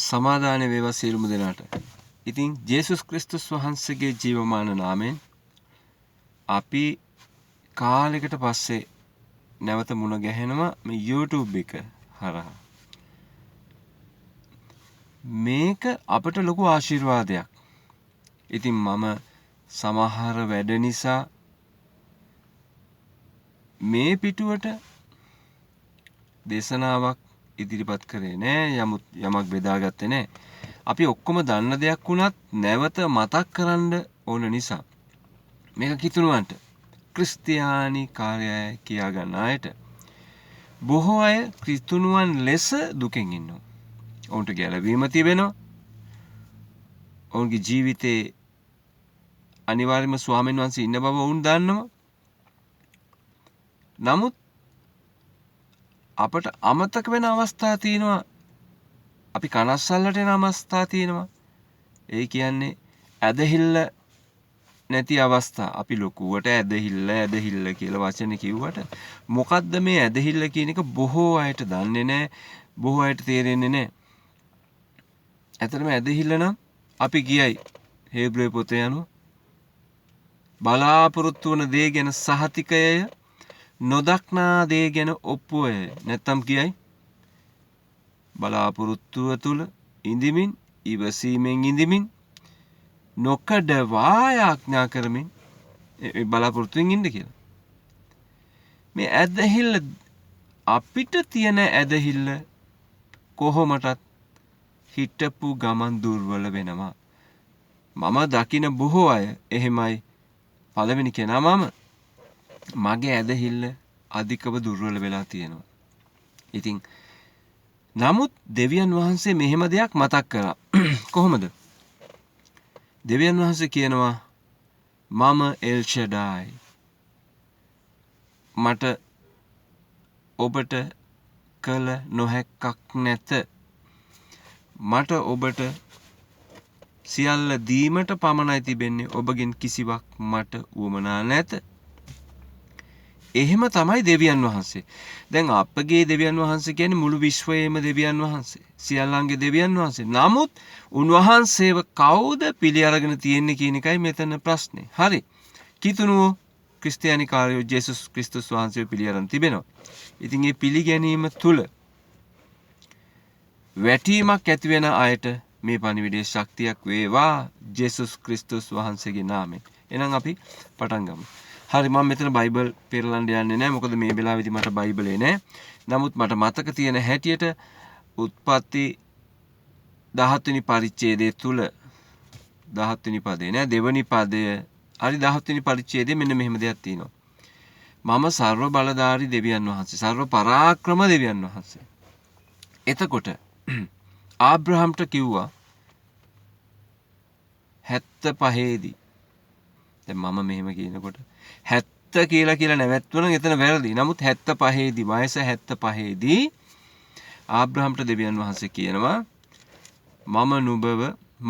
සමාදාන වේවා සියලුම දෙනාට. ඉතින් ජේසුස් ක්‍රිස්තුස් වහන්සේගේ ජීවමාන නාමයෙන් අපි කාලයකට පස්සේ නැවත මුණ ගැහෙනවා මේ YouTube එක හරහා. මේක අපට ලොකු ආශිර්වාදයක්. ඉතින් මම සමහර වැඩ නිසා මේ පිටුවට දේශනාවක් ඉදිරිපත් කරේ නෑ, යමක් බෙදාගත්තේ නෑ. අපි ඔක්කොම දන්න දෙයක් වුණත් නැවත මතක් කරන්න ඕන නිසා මේක කිතුණුවන්ට ක්‍රිස්තියානි කාර්යය කියා ගන්න අයට බොහෝ අය කිතුණුවන් ලෙස දුකෙන් ඉන්නවා. ඔවුන්ට ගැලවීම තිබෙනවා. ඔවුන්ගේ ජීවිතේ අනිවාර්යයෙන්ම ස්වාමීන් වහන්සේ ඉන්න බව ඔවුන් දන්නවා. නමුත් අපට අමතක වෙන අවස්ථා තියෙනවා. අපි කනස්සල්ලට එන අවස්ථා තියෙනවා. ඒ කියන්නේ ඇදහිල්ල නැති අවස්ථා. අපි ලොකුවට ඇදහිල්ල කියලා වචන කිව්වට මොකද්ද මේ ඇදහිල්ල කියන එක බොහෝ අයට දන්නේ නැහැ. බොහෝ අයට තේරෙන්නේ නැහැ. ඇත්තටම ඇදහිල්ල නම් අපි කියයි හේබ්‍රේ පොතේ අනුව බලාපොරොත්තු වන දේ ගැන සහතිකය, නොදක්නා දේ ගැන ඔප්පුවය. නැත්තම් කියයි බලාපොරොත්තුව තුළ ඉඳිමින් ඉවසීමෙන් ඉඳිමින් නොකඩවා යාඥා කරමින් බලාපොරොත්තුෙන් ඉන්න කියලා. මේ ඇදහිල්ල අපිට තියෙන ඇදහිල්ල කොහොමටත් හිටපු ගමන් දුර්වල වෙනවා. මම දකින බොහෝ අය එහෙමයි. පළවෙනි කෙනා මම. මගේ ඇදහිල්ල අධිකව දුර්වල වෙලා තියෙනවා. ඉතින් නමුත් දෙවියන් වහන්සේ මෙහෙම දෙයක් මතක් කරා. කොහොමද? දෙවියන් වහන්සේ කියනවා මම එල් ෂඩායි. මට ඔබට කළ නොහැක්කක් නැත. මට ඔබට සියල්ල දීමට පමණයි තිබෙන්නේ. ඔබගෙන් කිසිවක් මට උවමනා නැත. එහෙම තමයි දෙවියන් වහන්සේ. දැන් අපගේ දෙවියන් වහන්සේ කියන්නේ මුළු විශ්වයේම දෙවියන් වහන්සේ. සියල්ලන්ගේ දෙවියන් වහන්සේ. නමුත් උන්වහන්සේව කවුද පිළි අරගෙන තියෙන්නේ කියන එකයි මෙතන ප්‍රශ්නේ. හරි. කිතුණුව ක්‍රිස්තියානි කාර්යෝ ජේසුස් ක්‍රිස්තුස් වහන්සේව පිළි අරන් තිබෙනවා. ඉතින් මේ පිළිගැනීම තුල වැටීමක් ඇති වෙන අයට මේ පණිවිඩයේ ශක්තියක් වේවා ජේසුස් ක්‍රිස්තුස් වහන්සේගේ නාමයෙන්. එහෙනම් අපි පටන් ගමු. හරි, මම මෙතන බයිබල් පෙරලන්න යන්නේ නැහැ. මොකද මේ වෙලාවේදී මට බයිබලේ නැහැ. නමුත් මට මතක තියෙන හැටියට උත්පත්ති 17 වෙනි පරිච්ඡේදයේ තුල 17 වෙනි පදේ නෑ, දෙවෙනි පදය. හරි, 17 වෙනි පරිච්ඡේදයේ මෙන්න මෙහෙම දෙයක් තියෙනවා. මම සර්ව බලධාරී දෙවියන් වහන්සේ, සර්ව පරාක්‍රම දෙවියන් වහන්සේ. එතකොට ආබ්‍රහම්ට කිව්වා 75 දී. දැන් මම මෙහෙම කියනකොට 70 කියලා නැවැත්වන එතන වැරදි. නමුත් 75 දී, වයස 75 දී ආබ්‍රහම්ට දෙවියන් වහන්සේ කියනවා මම නුඹව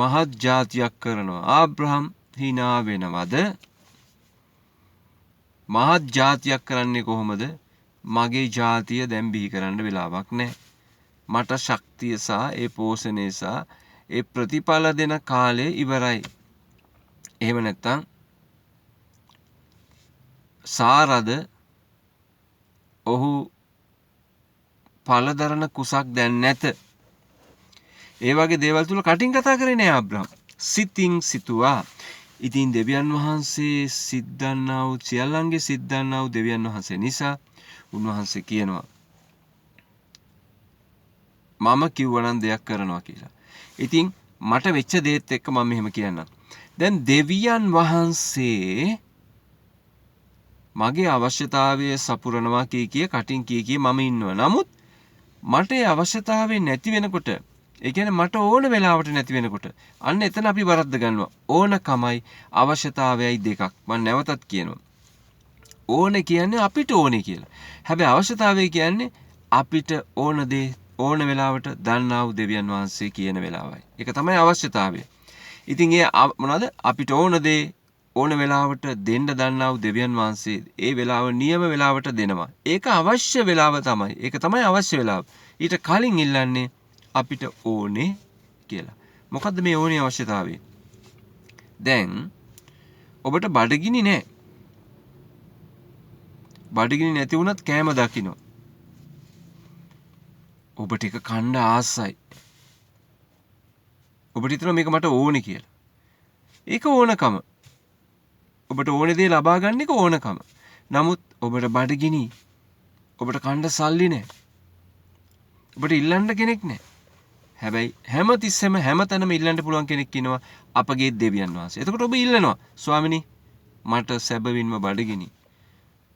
මහත් ජාතියක් කරනවා. ආබ්‍රහම් hina වෙනවද? මහත් ජාතියක් කරන්නේ කොහොමද? මගේ ජාතිය දැන් බිහි කරන්න වෙලාවක් නැහැ. මට ශක්තිය සහ ඒ පෝෂණය සහ ඒ ප්‍රතිඵල දෙන කාලය ඉවරයි. එහෙම නැත්නම් සාරද ඔහු පළදරන කුසක් දැන් නැත. ඒ වගේ දේවල් තුල කටින් කතා කරේ නෑ ආබ්‍රහම්. සිතින් සිතුවා. ඉතින් දෙවියන් වහන්සේ සිද්ධාන්නා වූ සියල්ලන්ගේ සිද්ධාන්නා වූ දෙවියන් වහන්සේ නිසා උන්වහන්සේ කියනවා මම කිව්වනම් දෙයක් කරනවා කියලා. ඉතින් මට වෙච්ච දේත් එක්ක මම මෙහෙම කියන්නම්. දැන් දෙවියන් වහන්සේ මගේ අවශ්‍යතාවය සපුරනවා කිය කටින් කිය මම ඉන්නවා. නමුත් මට ඒ අවශ්‍යතාවය නැති වෙනකොට, ඒ කියන්නේ මට ඕන වෙලාවට නැති වෙනකොට, අන්න එතන අපි වරද්ද ගන්නවා. ඕනකමයි අවශ්‍යතාවයයි දෙකක්. මම නැවතත් කියනවා. ඕන කියන්නේ අපිට ඕනේ කියලා. හැබැයි අවශ්‍යතාවය කියන්නේ අපිට ඕන දේ ඕන වෙලාවට දන්නා වූ දෙවියන් වහන්සේ කියන වෙලාවයි. ඒක තමයි අවශ්‍යතාවය. ඉතින් ඒ මොනවද? අපිට ඕන දේ ඕන වෙලාවට දෙන්න දන්නා වූ දෙවියන් වහන්සේ ඒ වෙලාව නියම වෙලාවට දෙනවා. ඒක අවශ්‍ය වෙලාව තමයි. ඒක තමයි අවශ්‍ය වෙලාව. ඊට කලින් ඉල්ලන්නේ අපිට ඕනේ කියලා. මොකද්ද මේ ඕනේ අවශ්‍යතාවය? දැන් ඔබට බඩගිනි නෑ. බඩගිනි නැති වුණත් කෑම දකින්න. ඔබට එක කණ්ඩ ආසයි. ඔබට හිතනවා මේක මට ඕනේ කියලා. ඒක ඕනකම. ඔබට ඕනේ දේ ලබා ගන්න එක ඕනකම. නමුත් ඔබට බඩගිනි. ඔබට කණ්ඩ සල්ලි නෑ. ඔබට ඉල්ලන්න කෙනෙක් නෑ. හැබැයි හැමතිස්සෙම හැමතැනම ඉල්ලන්න පුළුවන් කෙනෙක් ඉන්නවා අපගේ දෙවියන් වහන්සේ. එතකොට ඔබ ඉල්ලනවා ස්වාමිනී මට සැබවින්ම බඩගිනි.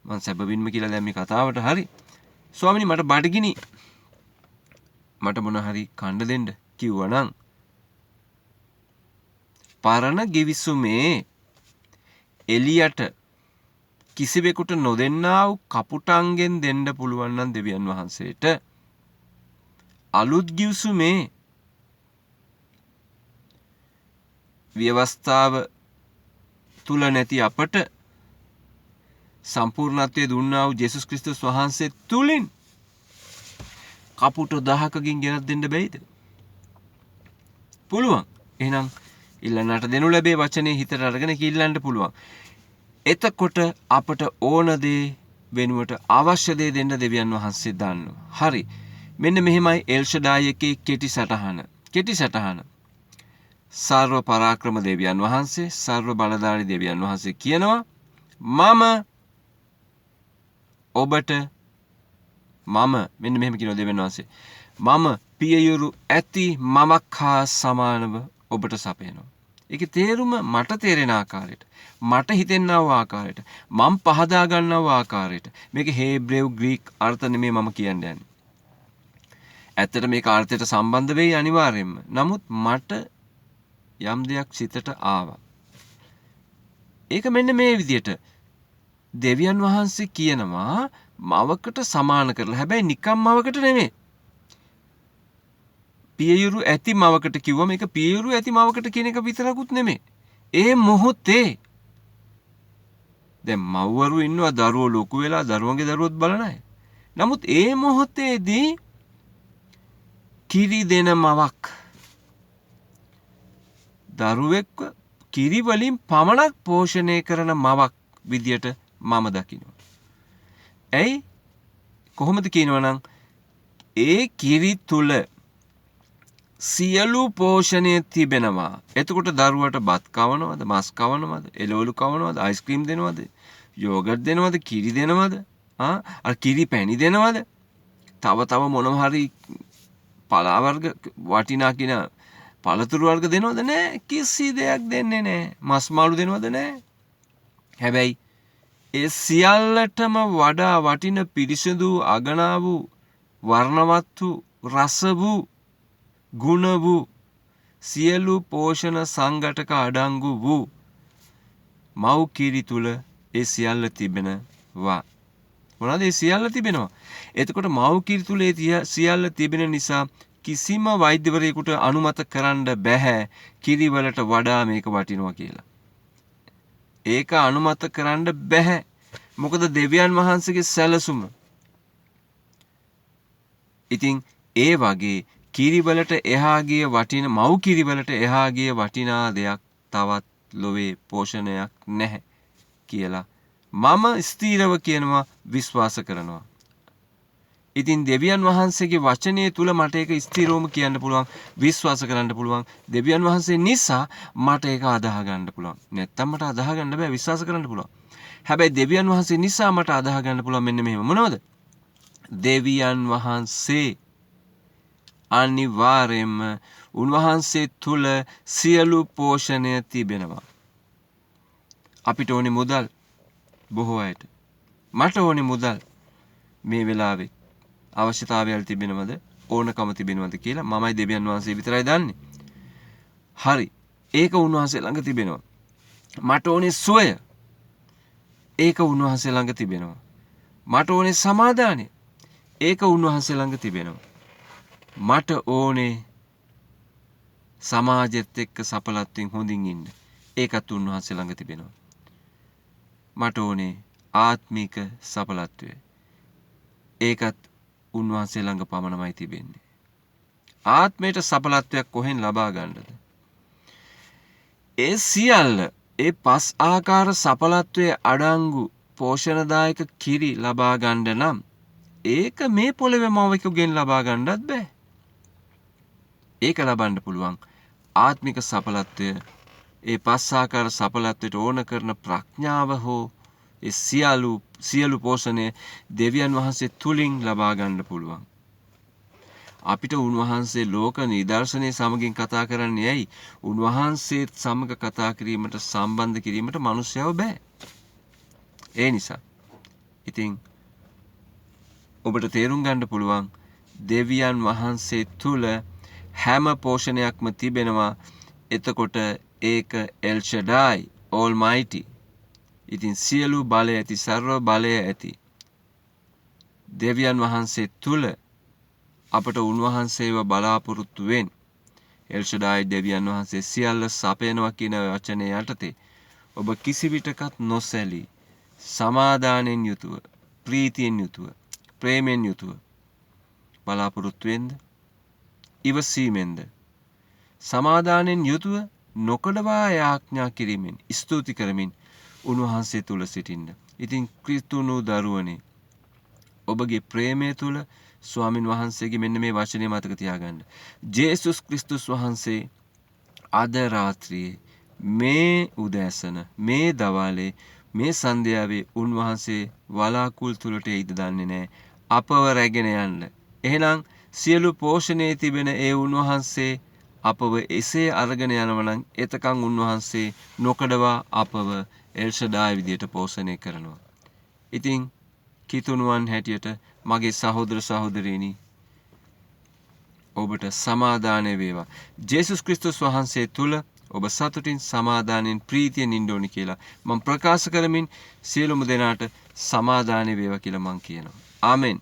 මං සැබවින්ම කියලා දැන් මේ කතාවට හරි. ස්වාමිනී මට බඩගිනි. මට මොන හරි කන්න දෙන්න කිව්වනම් පරණ ගිවිසුමේ එලියට කිසිවෙකුට නොදෙන්නා වූ කපුටන්ගෙන් දෙන්න පුළුවන් නම් දෙවියන් වහන්සේට අලුත් ගිවිසුමේ ව්‍යවස්ථාව තුල නැති අපට සම්පූර්ණත්වයේ දුන්නා වූ ජේසුස් ක්‍රිස්තුස් වහන්සේ තුලින් කපුට 1000කකින් ගෙනත් දෙන්න බැයිද? පුළුවන්. එහෙනම් ඉල්ලන්නට දෙනු ලැබේ වචනේ හිතට අරගෙන ඉල්ලන්න පුළුවන්. එතකොට අපට ඕන දේ වෙනුවට අවශ්‍ය දේ දෙන්න දෙවියන් වහන්සේ දන්නවා. හරි. මෙන්න මෙහෙමයි එල් ෂඩායි එකේ කෙටි සටහන. සර්ව පරාක්‍රම දෙවියන් වහන්සේ, සර්ව බලධාරී දෙවියන් වහන්සේ කියනවා මම ඔබට මෙන්න මෙහෙම කියනවා දෙවියන් වහන්සේ. මම පියයුරු ඇති මමක් හා සමානව ඔබට සපයනවා. ඒකේ තේරුම මට තේරෙන ආකාරයට, මට හිතෙනා වූ ආකාරයට, මම පහදා ගන්නා වූ ආකාරයට. මේක හේබ්‍රේව ග්‍රීක අර්ථ නෙමෙයි මම කියන්න යන්නේ. ඇත්තට මේක අර්ථයට සම්බන්ධ වෙයි අනිවාර්යයෙන්ම. නමුත් මට යම් දෙයක් සිතට ආවා. ඒක මෙන්න මේ විදියට දෙවියන් වහන්සේ කියනවා මවකට සමාන කරලා. හැබැයි නිකම් මවකට නෙමෙයි. පියයුරු ඇති මවකට කිව්වම ඒක පියයුරු ඇති මවකට කියන එක විතරකුත් නෙමෙයි. ඒ මොහොතේ දැන් මව්වරු ඉන්නවා දරුවෝ ලොකු වෙලා දරුවන්ගේ දරුවොත් බලන අය. නමුත් ඒ මොහොතේදී කිරි දෙන මවක් දරුවෙක්ව කිරි වලින් පමණක් පෝෂණය කරන මවක් විදියට මම දකිනවා. ඇයි කොහොමද කියනවනම් ඒ කිරි තුල සියලු පෝෂණය තිබෙනවා. එතකොට දරුවට බත් කවනවද, මස් කවනවද, එළවලු කවනවද, අයිස්ක්‍රීම් දෙනවද, යෝගට් දෙනවද, කිරි දෙනවද, අර කිරි පැණි දෙනවද, තව මොනවා හරි පලා වර්ග වටිනා කින පළතුරු වර්ග දෙනවද? නැහැ. කිසි දෙයක් දෙන්නේ නැහැ. මස් මාළු දෙනවද? නැහැ. හැබැයි ඒ සියල්ලටම වඩා වටින පිරිසිදු අගනා වූ වර්ණවත් වූ රස වූ ගුණ වූ සියලු පෝෂණ සංඝටක අඩංගු වූ මව් කිරි තුල ඒ සියල්ල තිබෙනවා. මොනවාද ඒ සියල්ල තිබෙනවා? එතකොට මව් කිරි තුල ඒ සියල්ල තිබෙන නිසා කිසිම වෛද්‍යවරයෙකුට අනුමත කරන්න බෑ කිරි වලට වඩා මේක වටිනවා කියලා. ඒක අනුමත කරන්න බෑ. මොකද දෙවියන් වහන්සේගේ සැලසුම. ඉතින් ඒ වගේ කිරි වලට එහා ගිය වටින මව් කිරි වලට එහා ගිය වටිනා දෙයක් තවත් ලෝවේ පෝෂණයක් නැහැ කියලා මම ස්ථීරව කියනවා, විශ්වාස කරනවා. ඉතින් දෙවියන් වහන්සේගේ වචනය තුල මට ඒක ස්ථිරවම කියන්න පුළුවන්, විශ්වාස කරන්න පුළුවන්. දෙවියන් වහන්සේ නිසා මට ඒක අදාහ ගන්න පුළුවන්. නැත්තම් මට අදාහ ගන්න බෑ, විශ්වාස කරන්න පුළුවන්. හැබැයි දෙවියන් වහන්සේ නිසා මට අදාහ ගන්න පුළුවන් මෙන්න මෙහෙම. මොනවද? දෙවියන් වහන්සේ අනිවාර්යයෙන්ම උන්වහන්සේ තුල සියලු පෝෂණය තිබෙනවා. අපිට ඕනේ මුදල්, බොහෝ අයට. මට ඕනේ මුදල්. මේ වෙලාවේ අවශ්‍යතාවයල් තිබෙනවද, ඕනකම තිබෙනවද කියලා මමයි දෙවියන් වහන්සේ විතරයි දන්නේ. හරි. ඒක උන්වහන්සේ ළඟ තිබෙනවා. මට ඕනේ සුවය. ඒක උන්වහන්සේ ළඟ තිබෙනවා. මට ඕනේ සමාදානය. ඒක උන්වහන්සේ ළඟ තිබෙනවා. මට ඕනේ සමාජෙත් එක්ක සපලත්වෙන් හොඳින් ඉන්න. ඒකත් උන්වහන්සේ ළඟ තිබෙනවා. මට ඕනේ ආත්මික සපලත්වය. ඒකත් උන්වහන්සේ ළඟ පමණමයි තිබෙන්නේ. ආත්මයට සඵලත්වයක් කොහෙන් ලබා ගන්නද? ඒ සියල්ල ඒ 5 ආකාර සඵලත්වයේ අඩංගු පෝෂණදායක කිරි ලබා ගන්න නම් ඒක මේ පොළවේ මවකෙකුගෙන් ලබා ගන්නත් බෑ. ඒක ලබන්න පුළුවන් ආත්මික සඵලත්වය ඒ 5 ආකාර සඵලත්වයට ඕන කරන ප්‍රඥාව හෝ ඒ සියලු පෝෂණය දෙවියන් වහන්සේ තුලින් ලබා ගන්න පුළුවන්. අපිට උන්වහන්සේ ලෝක නිදර්ශනයේ සමගින් කතා කරන්නේ ඇයි? උන්වහන්සේත් සමග කතා කිරීමට සම්බන්ධ කිරීමට මිනිස්සයව බෑ. ඒ නිසා ඉතින් ඔබට තේරුම් ගන්න පුළුවන් දෙවියන් වහන්සේ තුල හැම පෝෂණයක්ම තිබෙනවා. එතකොට ඒක එල් ෂඩායි ඕල්මයිටි. ඉතින් සියලු බලය ඇති සර්ව බලය ඇති දෙවියන් වහන්සේ තුල අපට උන්වහන්සේව බලාපොරොත්තු වෙන් එල් ෂඩායි දෙවියන් වහන්සේ සියල්ල සපයනවා කියන වචනේ යටතේ ඔබ කිසිවිටකත් නොසැලී සමාදානෙන් යුතුව ප්‍රීතියෙන් යුතුව ප්‍රේමයෙන් යුතුව බලාපොරොත්තු වෙන්න ඉවසීමෙන්ද සමාදානෙන් යුතුව නොකඩවා යාඥා කිරීමෙන් ස්තුති කරමින් උන්වහන්සේ තුල සිටින්න. ඉතින් ක්‍රිස්තුණු දරුවනේ ඔබගේ ප්‍රේමය තුල ස්වාමින් වහන්සේගේ මෙන්න මේ වචනේ මතක තියාගන්න. ජේසුස් ක්‍රිස්තුස් වහන්සේ අද රාත්‍රියේ මේ උදෑසන මේ දවාලේ මේ සන්ධ්‍යාවේ උන්වහන්සේ වලාකුළු තුලට එයිද දන්නේ නැහැ. අපව රැගෙන යන්න. එහෙනම් සියලු පෝෂණයේ තිබෙන ඒ උන්වහන්සේ අපව එසේ අරගෙන යනවා නම් එතකන් උන්වහන්සේ නොකඩවා අපව එල් ෂඩායි විදියට පෝෂණය කරනවා. ඉතින් කිතුණුවන් හැටියට මගේ සහෝදර සහෝදරියනි ඔබට සමාදානය වේවා. ජේසුස් ක්‍රිස්තුස් වහන්සේ තුල ඔබ සතුටින් සමාදානෙන් ප්‍රීතියෙන් ඉන්න ඕනි කියලා මම ප්‍රකාශ කරමින් සියලුම දෙනාට සමාදානය වේවා කියලා මම කියනවා. ආමෙන්.